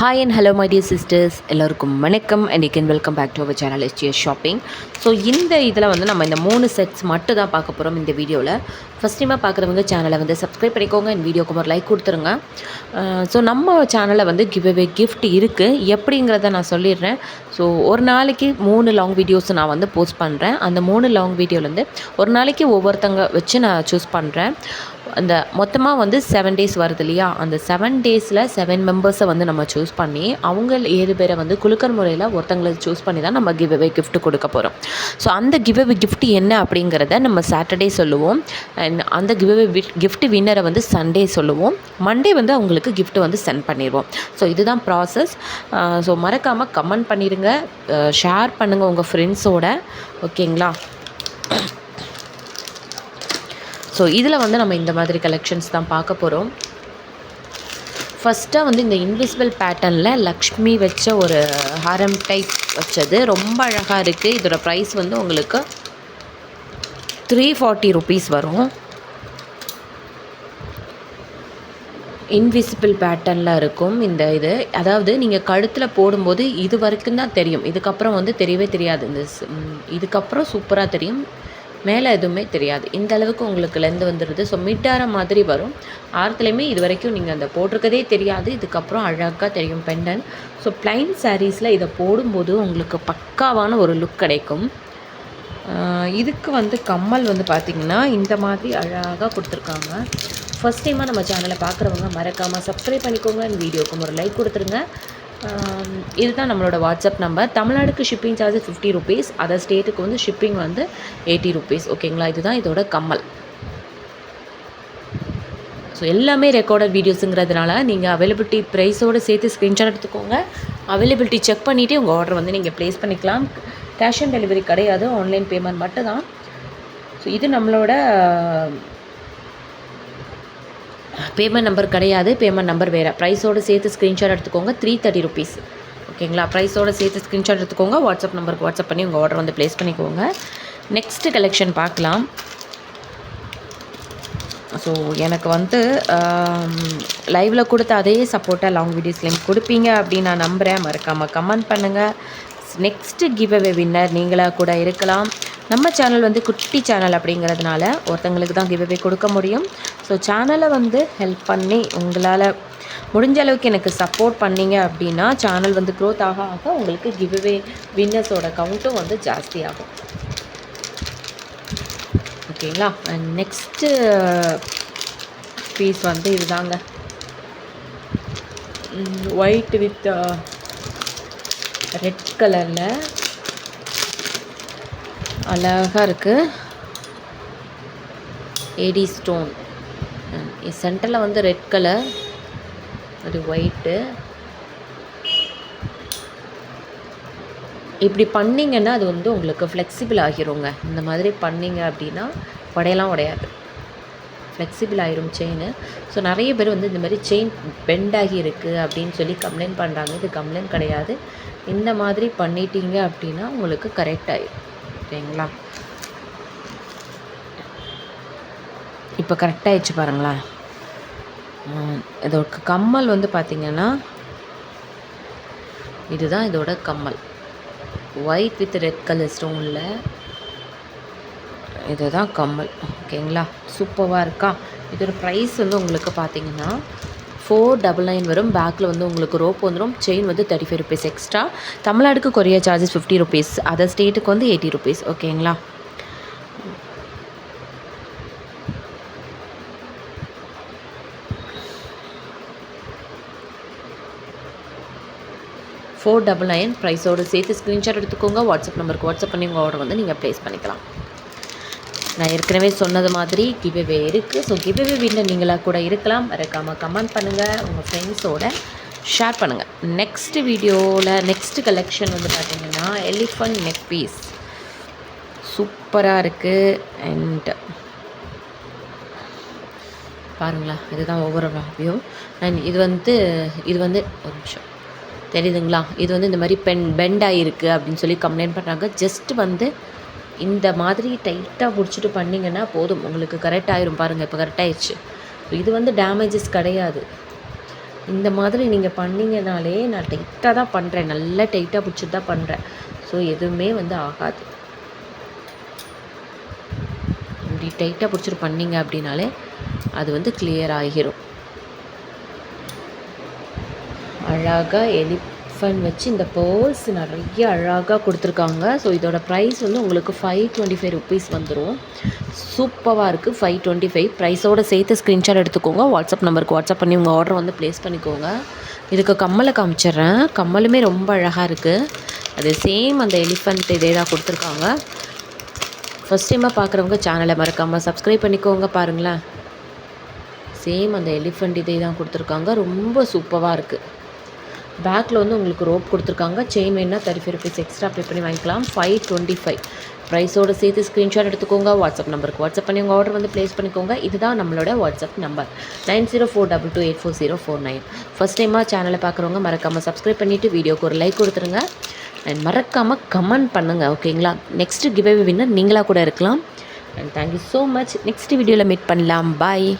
Hi and hello my dear sisters, எல்லோருக்கும் வணக்கம் and you can welcome back to our channel SGS shopping. So இந்த இதில் வந்து நம்ம இந்த 3 செட்ஸ் மட்டும் தான் பார்க்க போகிறோம் இந்த வீடியோவில். ஃபஸ்ட் டைமாக பார்க்குறவங்க சேனலை வந்து சப்ஸ்கிரைப் பண்ணிக்கோங்க அண்ட் வீடியோக்கு ஒரு லைக் கொடுத்துருங்க. ஸோ நம்ம சேனலில் வந்து கிவ்அவே கிஃப்ட் இருக்குது எப்படிங்கிறத நான் சொல்லிடுறேன். ஸோ ஒரு நாளைக்கு 3 லாங் வீடியோஸ் நான் வந்து போஸ்ட் பண்ணுறேன். அந்த 3 லாங் வீடியோலேருந்து ஒரு நாளைக்கு ஒவ்வொருத்தங்க வச்சு நான் சூஸ் பண்ணுறேன். அந்த மொத்தமாக வந்து 7 டேஸ் வருது இல்லையா, அந்த 7 டேஸில் 7 மெம்பர்ஸை வந்து நம்ம சூஸ் பண்ணி அவங்க 7 பேரை வந்து குலுக்கல் முறையில் ஒருத்தங்களை சூஸ் பண்ணி தான் நம்ம கிவ்அவே கிஃப்ட் கொடுக்க போகிறோம். ஸோ அந்த கிவ்அவே கிஃப்ட் என்ன அப்படிங்கிறத நம்ம சாட்டர்டே சொல்லுவோம். அண்ட் அந்த கிவ்அவே கிஃப்ட் வின்னரை வந்து சண்டே சொல்லுவோம். மண்டே வந்து அவங்களுக்கு கிஃப்ட் வந்து சென்ட் பண்ணிடுவோம். ஸோ இதுதான் ப்ராசஸ். ஸோ மறக்காமல் கமெண்ட் பண்ணிடுங்க, ஷேர் பண்ணுங்கள் உங்கள் ஃப்ரெண்ட்ஸோட. ஓகேங்களா? ஸோ இதில் வந்து நம்ம இந்த மாதிரி கலெக்ஷன்ஸ் தான் பார்க்க போகிறோம். ஃபஸ்ட்டாக வந்து இந்த இன்விசிபிள் பேட்டர்னில் லக்ஷ்மி வச்ச ஒரு ஹாரம் டைப் வச்சது ரொம்ப அழகாக இருக்குது. இதோட ப்ரைஸ் வந்து உங்களுக்கு 340 ருபீஸ் வரும். இன்விசிபிள் பேட்டர்னில் இருக்கும் இந்த இது. அதாவது நீங்கள் கழுத்தில் போடும்போது இது வரைக்கும் தான் தெரியும், இதுக்கப்புறம் வந்து தெரியவே தெரியாது. இதுக்கப்புறம் சூப்பராக தெரியும், மேலே எதுவுமே தெரியாது. இந்த அளவுக்கு உங்களுக்கு லெந்து வந்துடுது. ஸோ மிட்டாரம் மாதிரி வரும். ஆரத்துலேயுமே இது வரைக்கும் நீங்கள் அந்த போட்டிருக்கதே தெரியாது, இதுக்கப்புறம் அழகாக தெரியும் பெண்டன். ஸோ ப்ளைன் சாரீஸில் இதை போடும்போது உங்களுக்கு பக்காவான ஒரு லுக் கிடைக்கும். இதுக்கு வந்து கம்மல் வந்து பார்த்திங்கன்னா இந்த மாதிரி அழகாக கொடுத்துருக்காங்க. ஃபஸ்ட் டைமாக நம்ம சேனலை பார்க்குறவங்க மறக்காமல் சப்ஸ்கிரைப் பண்ணிக்கோங்க, வீடியோக்கு ஒரு லைக் கொடுத்துருங்க. இதுதான் நம்மளோட வாட்ஸ்அப் நம்பர். தமிழ்நாடுக்கு ஷிப்பிங் சார்ஜஸ் 50 ருபீஸ், அதர் ஸ்டேட்டுக்கு வந்து ஷிப்பிங் வந்து 80 ருபீஸ். ஓகேங்களா? இதுதான் இதோட கம்மல். ஸோ எல்லாமே ரெக்கார்டட் வீடியோஸுங்கிறதுனால நீங்கள் அவைலபிலிட்டி ப்ரைஸோடு சேர்த்து ஸ்க்ரீன்ஷாட் எடுத்துக்கோங்க. அவைலபிலிட்டி செக் பண்ணிவிட்டு உங்கள் ஆர்டர் வந்து நீங்கள் ப்ளேஸ் பண்ணிக்கலாம். கேஷ் ஆன் டெலிவரி கிடையாது, ஆன்லைன் பேமெண்ட் மட்டும் தான். ஸோ இது நம்மளோட பேமெண்ட் நம்பர் கிடையாது, பேமெண்ட் நம்பர் வேறு. ப்ரைஸோடு சேர்த்து ஸ்க்ரீன்ஷாட் எடுத்துக்கோங்க. 330 ருபீஸ். ஓகேங்களா? ப்ரைஸோடு சேர்த்து ஸ்க்ரீன்ஷாட் எடுத்துக்கோங்க. வாட்ஸ்அப் நம்பருக்கு வாட்ஸ்அப் பண்ணி உங்கள் ஆர்டர் வந்து ப்ளேஸ் பண்ணிக்கோங்க. நெக்ஸ்ட்டு கலெக்ஷன் பார்க்கலாம். ஸோ எனக்கு வந்து லைவில் கொடுத்த அதே சப்போர்ட்டாக லாங் வீடியோஸ்லேயும் கொடுப்பீங்க அப்படின்னு நான் நம்புகிறேன். மறக்காமல் கமெண்ட் பண்ணுங்கள். நெக்ஸ்ட்டு கிவ்அவே வின்னர் நீங்களாக கூட இருக்கலாம். நம்ம சேனல் வந்து குட்டி சேனல் அப்படிங்கிறதுனால ஒருத்தங்களுக்கு தான் கிவ்அவே கொடுக்க முடியும். ஸோ சேனலை வந்து ஹெல்ப் பண்ணி உங்களால் முடிஞ்ச அளவுக்கு எனக்கு சப்போர்ட் பண்ணிங்க அப்படின்னா சேனல் வந்து க்ரோத் ஆக ஆக உங்களுக்கு கிவ்அவே வின்னர்ஸோட கவுண்ட்டும் வந்து ஜாஸ்தி ஆகும். ஓகேங்களா? அண்ட் நெக்ஸ்ட்டு பீஸ் வந்து இதுதாங்க, ஒயிட் வித் ரெட் கலரில் அழகாக இருக்குது. ஏடி ஸ்டோன் சென்டரில் வந்து ரெட் கலர், அது ஒயிட்டு. இப்படி பண்ணிங்கன்னா அது வந்து உங்களுக்கு ஃப்ளெக்சிபிள் ஆகிருங்க. இந்த மாதிரி பண்ணிங்க அப்படின்னா உடையெல்லாம் உடையாது, ஃப்ளெக்சிபிள் ஆகிரும் செயின். ஸோ நிறைய பேர் வந்து இந்த மாதிரி செயின் பெண்ட் ஆகி இருக்குது அப்படின்னு சொல்லி கம்ப்ளைண்ட் பண்ணுறாங்க. இது கம்ப்ளைண்ட் கிடையாது. இந்த மாதிரி பண்ணிட்டீங்க அப்படின்னா உங்களுக்கு கரெக்ட் ஆகிடும். ஓகேங்களா? இப்போ கரெக்டாகிடுச்சு பாருங்களேன். இதோட கம்மல் வந்து பார்த்திங்கன்னா இதுதான் இதோட கம்மல், ஒயிட் வித் ரெட் கலர் ஸ்டோனில். இதுதான் கம்மல். ஓகேங்களா? சூப்பராக இருக்கா? இதோட ப்ரைஸ் வந்து உங்களுக்கு பார்த்திங்கன்னா 499 வரும். பேக்கில் வந்து உங்களுக்கு ரோப் வந்துடும். செயின் வந்து 35 ருபீஸ் எக்ஸ்ட்ரா. தமிழ்நாடுக்கு கொரியர் சார்ஜஸ் 50 ருபீஸ், அதர் ஸ்டேட்டுக்கு வந்து 80 ருபீஸ். ஓகேங்களா? $499 ப்ரைஸோடு சேர்த்து ஸ்க்ரீன்ஷாட் எடுத்துக்கோங்க. வாட்ஸ்அப் நம்பருக்கு வாட்ஸ்அப் பண்ணி உங்கள் ஆர்டர் வந்து நீங்கள் ப்ளேஸ் பண்ணிக்கலாம். நான் ஏற்கனவே சொன்னது மாதிரி கிவ்அவே இருக்குது. ஸோ கிவ்அவே வின்னர் நீங்களாக கூட இருக்கலாம். மறக்காமல் கமெண்ட் பண்ணுங்கள், உங்கள் ஃப்ரெண்ட்ஸோட ஷேர் பண்ணுங்கள். நெக்ஸ்ட்டு வீடியோவில் நெக்ஸ்ட்டு கலெக்ஷன் வந்து பார்த்திங்கன்னா எலிஃபண்ட் நெக் பீஸ் சூப்பராக இருக்குது. அண்ட் பாருங்களா, இதுதான் ஒவ்வொரு வியூ. அண்ட் இது வந்து ஒரு நிமிஷம் தெரியுதுங்களா, இது வந்து இந்த மாதிரி பெண்ட் ஆகிருக்கு அப்படின்னு சொல்லி கம்ப்ளைண்ட் பண்ணுறாங்க. ஜஸ்ட் வந்து இந்த மாதிரி டைட்டாக பிடிச்சிட்டு பண்ணிங்கன்னா போதும், உங்களுக்கு கரெக்ட் ஆகிரும். பாருங்கள், இப்போ கரெக்ட் ஆகிடுச்சு. இது வந்து டேமேஜஸ் கிடையாது. இந்த மாதிரி நீங்கள் பண்ணிங்கனாலே நான் டைட்டாக தான் பண்ணுறேன், நல்லா டைட்டாக பிடிச்சிட்டு தான் பண்ணுறேன். ஸோ எதுவுமே வந்து ஆகாது. இப்படி டைட்டாக பிடிச்சிட்டு பண்ணிங்க அப்படின்னாலே அது வந்து கிளியர் ஆகிரும். அழகாக எலிஃபண்ட் வச்சு இந்த பேர்ல்ஸ் நிறைய அழகாக கொடுத்துருக்காங்க. ஸோ இதோட ப்ரைஸ் வந்து உங்களுக்கு 525 ருபீஸ் வந்துடும். சூப்பராக இருக்குது. 525 ப்ரைஸோடு சேர்த்து ஸ்க்ரீன்ஷாட் எடுத்துக்கோங்க. வாட்ஸ்அப் நம்பருக்கு வாட்ஸ்அப் பண்ணி உங்கள் ஆர்டர் வந்து ப்ளேஸ் பண்ணிக்கோங்க. இதுக்கு கம்மலை காமிச்சிட்றேன். கம்மலுமே ரொம்ப அழகாக இருக்குது. அது சேம் அந்த எலிஃபண்ட் இதே தான் கொடுத்துருக்காங்க. ஃபஸ்ட் டைமாக பார்க்குறவங்க சேனலை மறக்காமல் சப்ஸ்கிரைப் பண்ணிக்கோங்க. பாருங்களேன், சேம் அந்த எலிஃபண்ட் இதே தான் கொடுத்துருக்காங்க. ரொம்ப சூப்பராக இருக்குது. பேக்கில் வந்து உங்களுக்கு ரோப் கொடுத்துருக்காங்க. செயின் வேணுன்னா 35 ருபீஸ் எக்ஸ்ட்ரா பே பண்ணி வாங்கிக்கலாம். 525 ப்ரைஸோடு சேர்த்து ஸ்க்ரீன்ஷாட் எடுத்துக்கோங்க. வாட்ஸ்அப் நம்பருக்கு வாட்ஸ்அப் பண்ணி உங்கள் ஆர்டர் வந்து ப்ளேஸ் பண்ணிக்கோங்க. இதுதான் நம்மளோட வாட்ஸ்அப் நம்பர் 9042228409. ஃபஸ்ட் டைமாக சேனலை பார்க்குறவங்க மறக்காமல் சப்ஸ்கிரைப் பண்ணிவிட்டு வீடியோக்கு ஒரு லைக் கொடுத்துருங்க. அண்ட் மறக்காமல் கமெண்ட் பண்ணுங்கள். ஓகேங்களா? நெக்ஸ்ட்டு கிவ்அவே வின்னர் நீங்களாக கூட இருக்கலாம். And thank you so much. Next வீடியோவில் மீட் பண்ணலாம். பாய்.